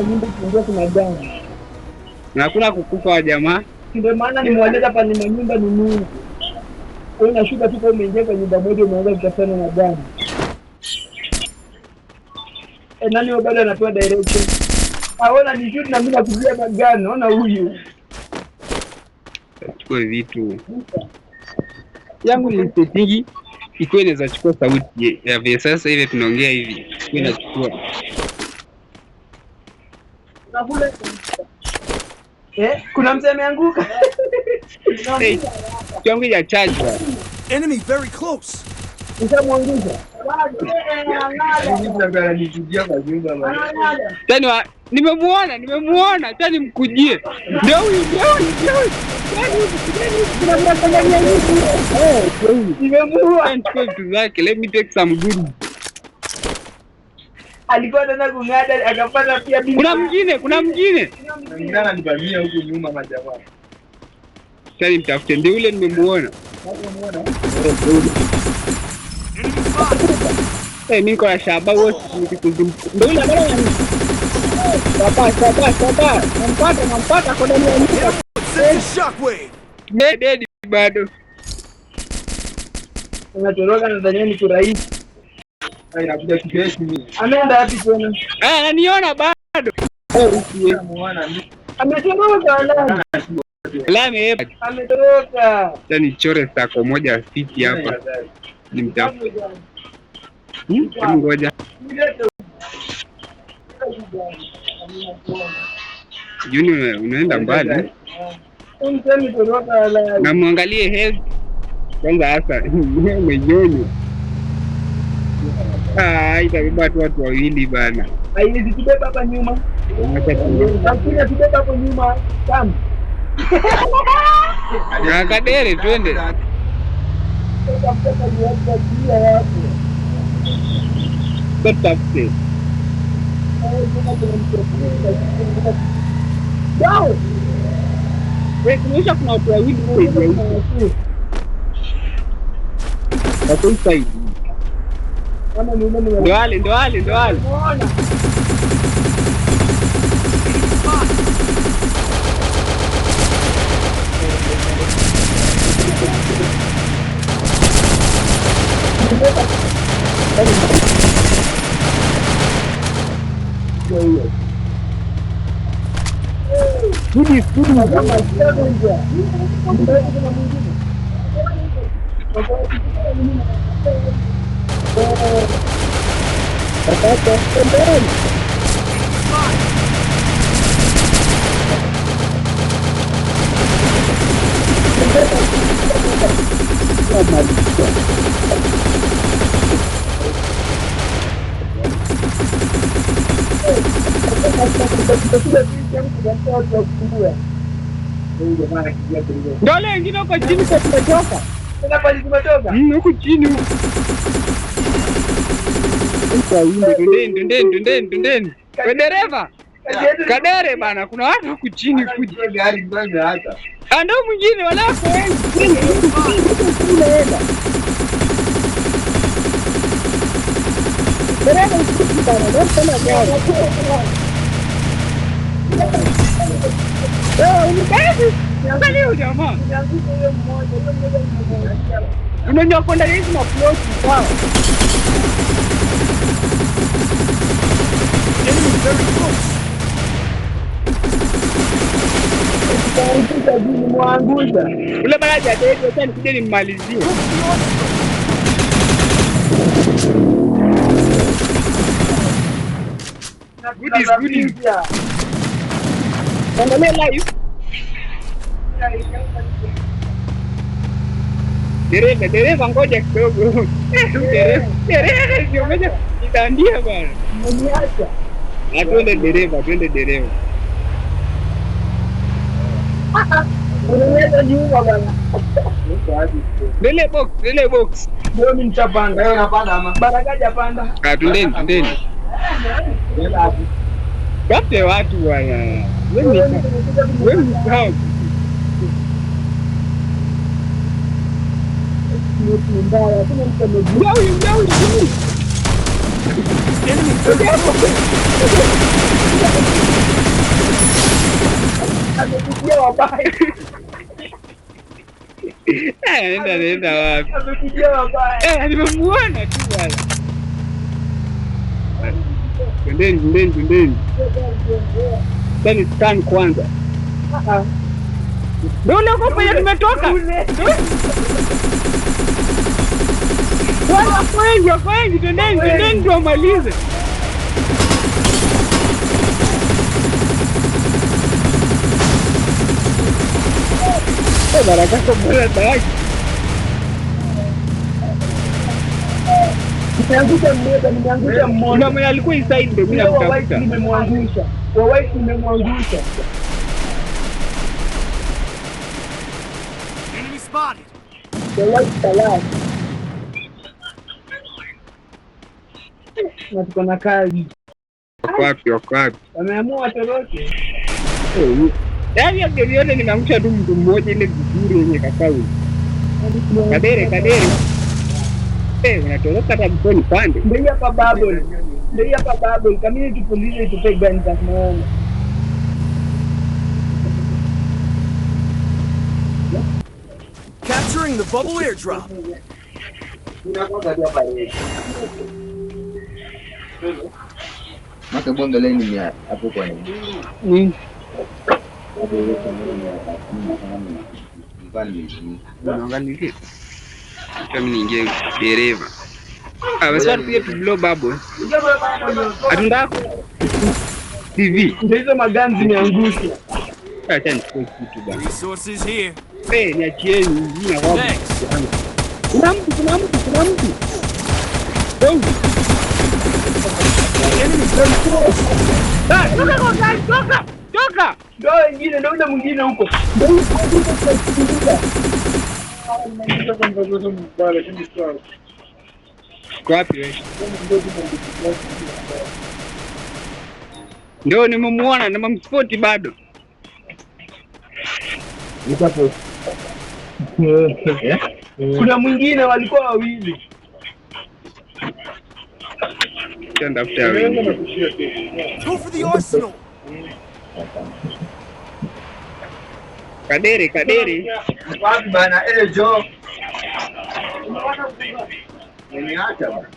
nyumba kuingia kuna damu. Na hakuna kukufa wa jamaa. Ndio maana nimewaleta hapa, ni manyumba ni mingi. Wewe unashuka tu kwa umeingia kwa nyumba moja umeanza kutafana na damu. Nani wao bado anatoa direction? Aona ni shoot na mimi nakuja magani, naona huyu. Chukua vitu. Yangu ni setting iko inaweza chukua sauti ya vile sasa hivi tunaongea hivi. Iko inachukua. Kuna mzee ameanguka. Yangu ya charge. Enemy very close. Nishamwangusha. Tena nimemuona tena mkujie. Ndio huyu. Nimemuona. Let me take some good. Alikuwa anaenda kung'ada akapata pia bibi. Kuna mwingine. Ngana nibamia huko nyuma majamaa. Tena mtafute ndio yule nimemuona. Mimi niko na shaba wote nikikuzum. Ndio yule bwana. Papa. Nampata kwa ndani ya nyumba. Shockwave. Dead bado. Unatoroka na Daniel ni rahisi. Inakuja kibesi mimi. Ameenda wapi tena? Ananiona bado. Ametoroka ndani. Ametoroka. Acha nichore stako moja fiti hapa. Nimtafuta. Ngoja. Juni unaenda mbali. Na muangalie health. Kwanza hasa mwenyewe. Itabeba watu wawili bana. Haiwezi kubeba hapa nyuma. Hakuna kubeba hapo nyuma. Tam. Kadere twende. Tutafute. Wow. Wewe kuonyesha kuna watu wawili huko. Hapo side. Ndio wale. Good Ndio wengine huko chini kwa tumetoka. Tena pale tumetoka. Huko chini huko. Ndeni. Kwa dereva. Kadere bana, kuna watu huko chini kuja gari ndio hata. Ndio mwingine wala kwa wengi. Dereva usiku bana, ndio sana gari. Unikazi? Angalia jamaa. Unajua kwenda hizi na plot sawa. Ule baraja ndio acha nikuje nimmalizie. Good. Angalia live. Dereva ngoja kidogo. Dereva ndio moja nitandia bwana. Mniacha. Twende dereva. Unaweza nyuma bwana. Dele box. Ndio mimi nitapanda. Wewe unapanda ama? Barakaja panda. Twendeni. Kapte watu bwana. Wewe msahau. Mbaya, kuna mtu Enemy very close. Amepigia wabaya. Anaenda wapi? Amepigia wabaya. Nimemuona tu bwana. Twendeni. Sasa scan kwanza. Ndio uko pale tumetoka. Wala kwenye twendeni tuamalize. Baraka kwa bora tayari. Nimeangusha mmoja. Kuna mwenye alikuwa inside ndio mimi nakutafuta. Nimemwangusha. Nimemwangusha. Enemy spotted. Na tuko na kazi. Wako wapi? Wameamua watoroke. Yaani angeliona nimeangusha tu mtu mmoja ile vizuri yenye kakao. Kadere. Unatoroka hata mtoni pande. Ndio hapa bubble. Community police itupe gani za maana. Capturing the bubble airdrop. Maka bonde leni ya hapo kwa nini? Unaangalia. Kama niingie dereva. Basi tupige blow bubble. Atundako. TV. Ndio hizo maganzi zimeangusha. Acha nichukue kitu bwana. Resources here. Niachieni mimi na wapi. Thanks. Kuna mtu. Toka! Ndio wengine, ndio mwingine huko. Wapi wewe? Ndio nimemuona na mamspoti bado. Kuna mwingine walikuwa wawili. Go for the arsenal. Kadere. Wapi bana jo. Nimeacha bana.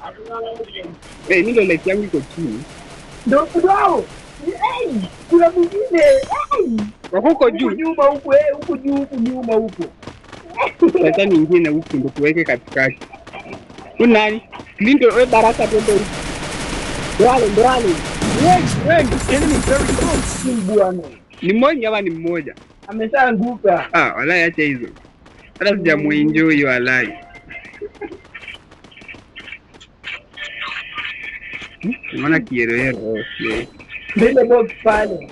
Mimi ndio like yangu iko chini. Ndio wao. Kuna mwingine. Huko juu. Nyuma huko, huko juu, huko nyuma huko. Sasa nyingine huko ndio tuweke katikati. Kuna nani? Lindo wewe Baraka twende. Ndoale. Enemy very close. Bwana. Ni mmoja ama ni mmoja? Ameshaanguka. Walai acha hizo. Hata sijamuenjoy walai. Unaona kiero. Ndio box pale.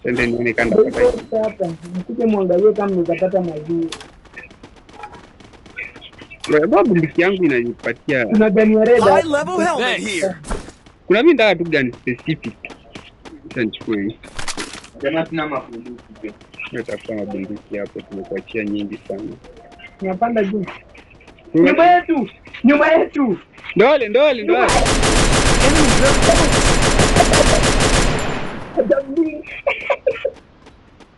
Twende nione kanda hapa. Mkuje muangalie kama mtapata maziwa. Babu ndiki yangu inanipatia. Kuna gani ya red. High level helmet here. Kuna mimi nataka tu gani specific. Acha nichukue hii. Jamaa tuna mapunduki pia. Natafuta mabunduki hapo, tumekuachia nyingi sana. Tunapanda juu. Nyuma yetu. Ndole.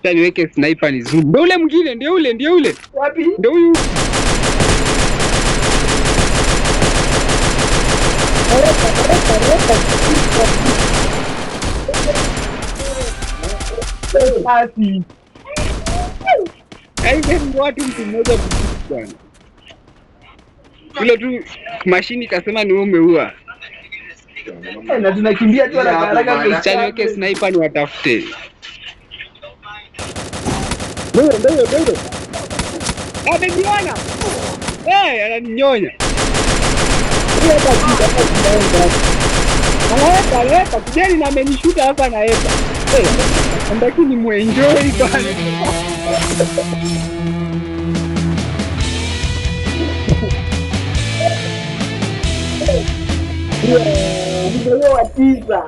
Sasa niweke sniper ni zoom. Ndio ule mwingine, ndio ule. Wapi? Ndio huyu. Basi. Watu mtu mmoja bwana. Kule tu mashini kasema ni umeua. Na tunakimbia tu haraka. Acha niweke sniper ni watafute. Ndio. Ameniona. Ananinyonya. Anaweka kijani na amenishuta hapa na hapa. Lakini muenjoy bwana. Ndio watiza.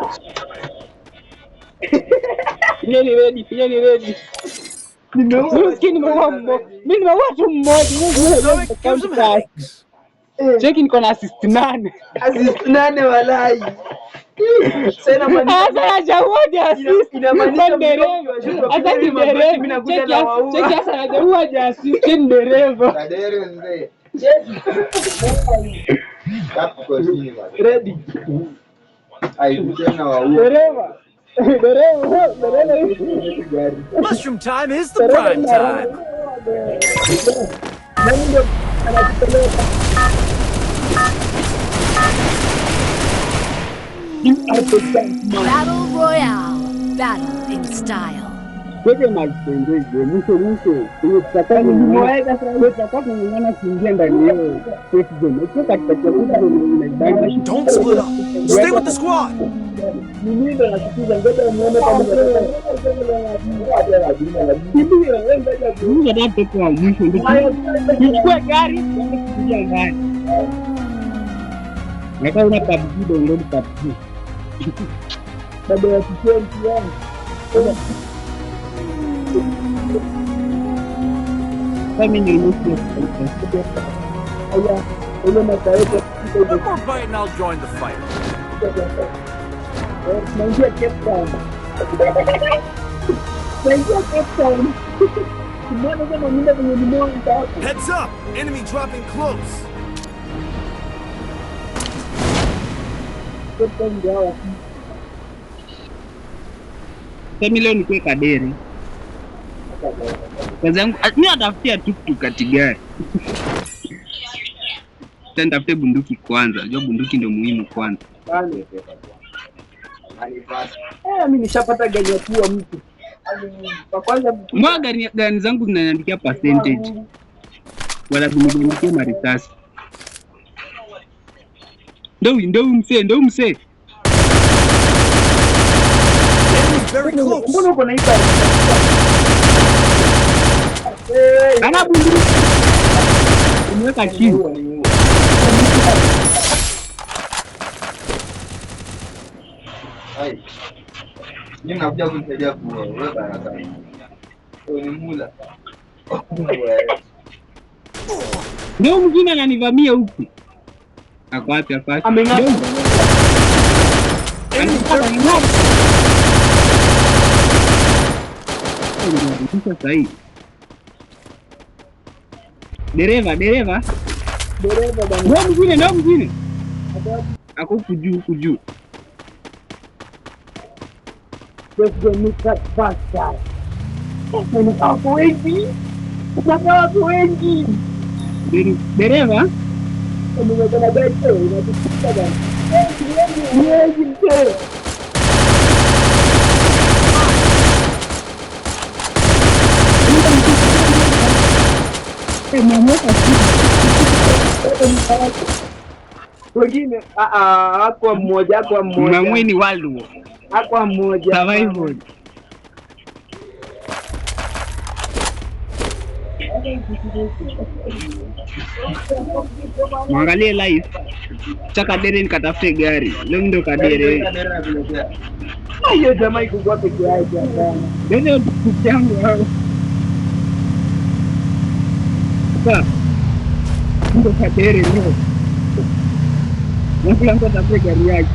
Finyeni ready. Nimeua tu mmoja. Cheki niko na assist 8. Assist 8 walai. Sasa hajaua assist. Inamaanisha dereva. Sasa ni dereva. Cheki sasa hajaua assist ni dereva. Kadere mzee. Ready. Tena waua. Dereva. Mushroom time is the prime time. Battle Royale. Battle in style. Kweke mazipendeze, mwisho tutakuwa kung'ang'ana kuingia ndani yao safe zone. Ukiwa katikati ya safe zone unaibana. Don't split up. Stay with the squad. Mimi ndo nakusikiza, ngoja muone kama Mwisho ndio pepo wa mwisho ndio. Chukua gari kuja ndani. Nataka una PUBG download PUBG. bado ya kitenzi yangu. Kami ni nusu. Aya, ile makaeka One more bite and I'll join the fight. naingia Cape Town. Naingia Cape Town. Mbona kama mimi kwenye limao nitaacha. Heads up! Enemy dropping close. Cape Town ndio. Kami leo nikuwe Kadere. Kazi yangu mimi natafutia tuktuk kati gari. Tafute bunduki kwanza. Unajua bunduki ndio muhimu kwanza. Mimi nishapata gari ya kuua mtu. Kwa kwanza Mwa gari zangu zinaniandikia percentage. Wala kuniandikia marisasi. Ndio mse. Enemy very close. mbona uko na hii gari? Ana bunduki. Umeweka chini. Hai. Mimi nakuja kunisaidia kuua wewe bana sana. Wewe ni mula. Ndio mwingine ananivamia huku. Ako wapi? Ameng'ata. Sahi. Dereva. Dereva bana. Ndio mwingine. Ako kujuu. Let's go meet that bastard. Kuna watu wengi. Dereva. Umekana gari hiyo inatukuta bana. Wengi mzee. Wengine hapo mmoja. Mamweni World War. Hapo mmoja. Survival. Mwangalie live. Chaka Kadere nikatafute gari. Leo ndio Kadere. Hiyo jamaa iko kwa peke yake hapa. Ndio tukuti yangu hao. Sasa. Ndio Kadere ndio. Mwanzo langu atafute gari yake.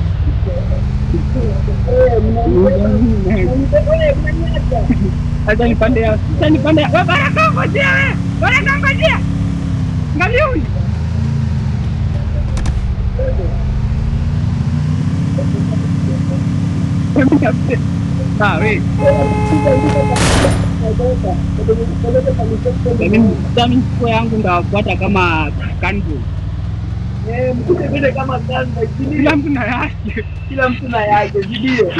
Sasa nipande. Wewe baraka ngojea wewe. Baraka ngojea. Angalia huyu. Wewe. Mimi kwa yangu ndafuata kama kango. Mkute kama kanda. Kila mtu na yake. Video.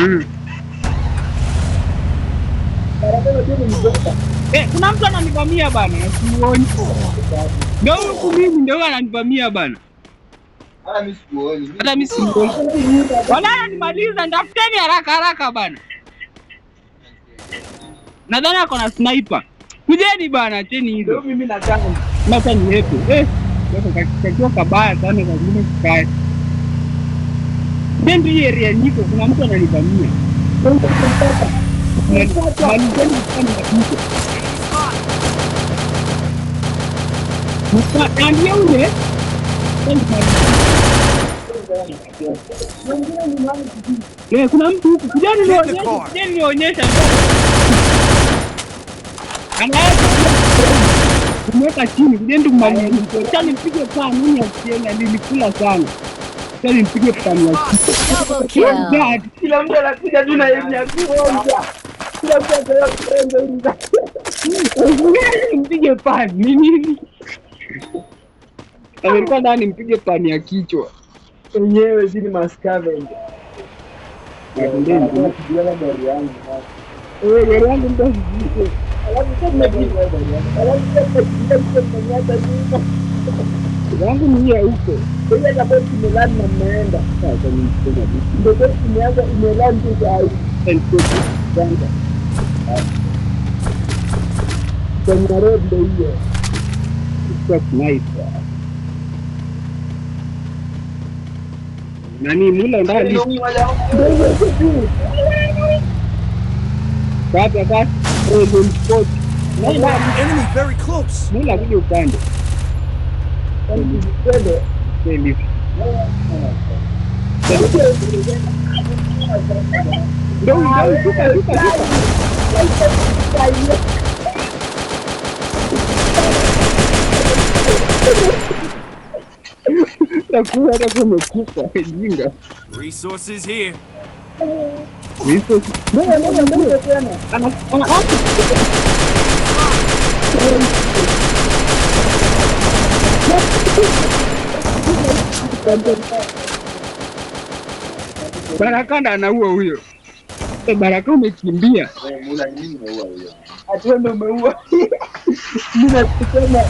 Kuna mtu ananivamia bana. Simuoni. Ndio huku mimi ndio ananivamia bana. Hata mimi simuoni. Wala ananimaliza, ndafuteni haraka bana. Nadhani ako na sniper. Kujeni bana, cheni hizo. Ndio mimi na kanga. Mata ni yetu. Kwa kabaya sana kwa mimi kukaa. Ndio area niko, kuna mtu ananivamia. Ndio ule Kuna mtu huku, kujani nionyesha. Kumweka chini, kujeni tumalize. Chani mpige pani, nini asienda, nilikula sana. Chani mpige pani ya Double kill. Kila mtu anakuja tu na elimu ya kuonja. Kila mtu anataka kuonja. Mpige pani, nini? Alikuwa ndani mpige pani ya kichwa. Wenyewe zini maskavenge. Gari yangu ndo zizike. Yangu ni ya huko. Kwenye kaboti imelani na mmeenda. Sasa ni mkona bitu. Ndio kwa imeanza imelani tu kwa hiyo. Kwanza. Kwenye road ndio hiyo. It's nice. Nani mula ndani? Kaka. Spot. Enemy very close. Mula kuja upande. Kweli. Ndio tuka. Takuwa hata kumekufa jinga. Resources here. Resources. Ndio tena. Ana Baraka ndo anaua huyo. Baraka umekimbia. Mula nini umeua huyo? Atuende umeua. Mimi nasema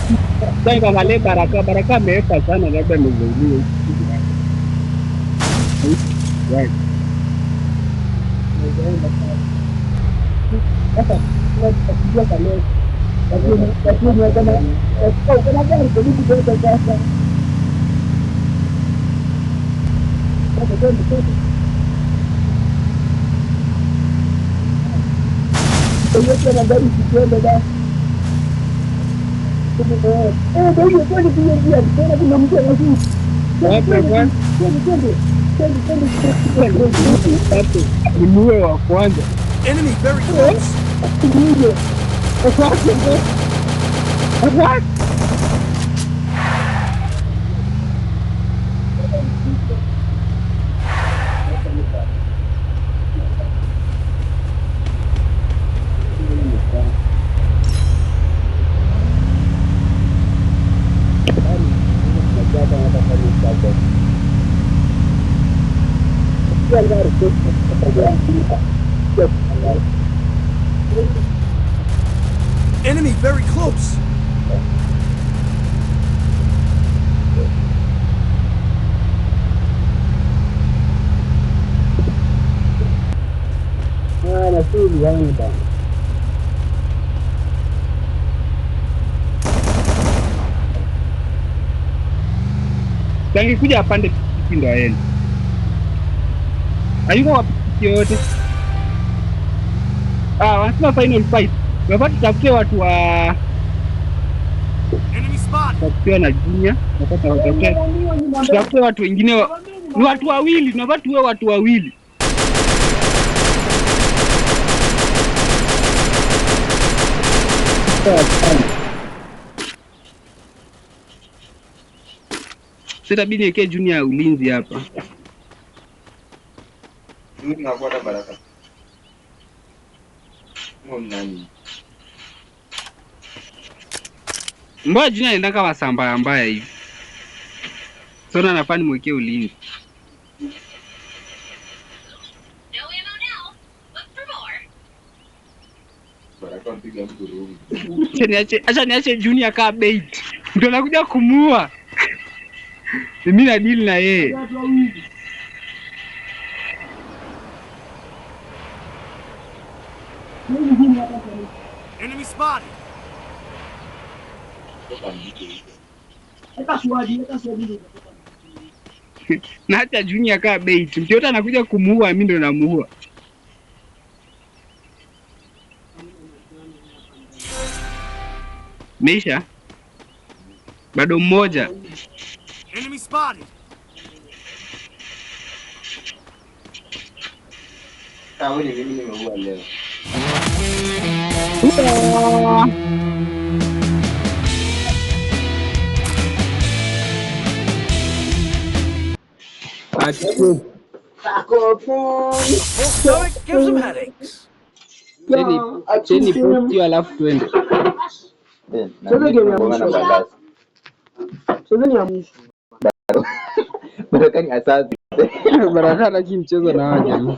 Sasa wale Baraka ameepa sana labda amezauliwa. Right. sasa tunajua kama lakini kama gari karibu kwa sasa. Sasa na gari kikwenda basi. Ndio kweli pia tena kuna mtu anasema. Nimuwe wa kwanza. Enemy very close. What? Enemy very close. Tangi kuja apande pikipiki ndo aende. Hayuko kwa pikipiki yote. Wanasema final fight. Tunafaa tutafute watu wa Enemy spot. tafutiwa na Junior. Tutafute watu wengine ni watu wawili, tunafaa tuwe watu wawili. Sasa bidi niwekee Junior ulinzi hapa. Ndio tunafuata Baraka. Nani? Mbona Junior anaenda kama sambaya mbaya hivi? Sasa anafaa nimwekee ulinzi. Baraka mpiga mtu roho. Acha niache Junior kaa bait. Ndio nakuja kumuua. Mimi na deal na yeye. Enemy spotted. Na hata Junior kaa bait. Mtu yote anakuja kumuua, mimi ndo namuua. Meisha? Bado mmoja. Enemy spotted. Huyu ni mimi nimeua leo. Stomach gives him headaches. Cheni posti alafu twende. Cheza game ya mwisho. Cheza ni ya mwisho. Baraka ni asasi. Baraka hataki mchezo na hawa jamii.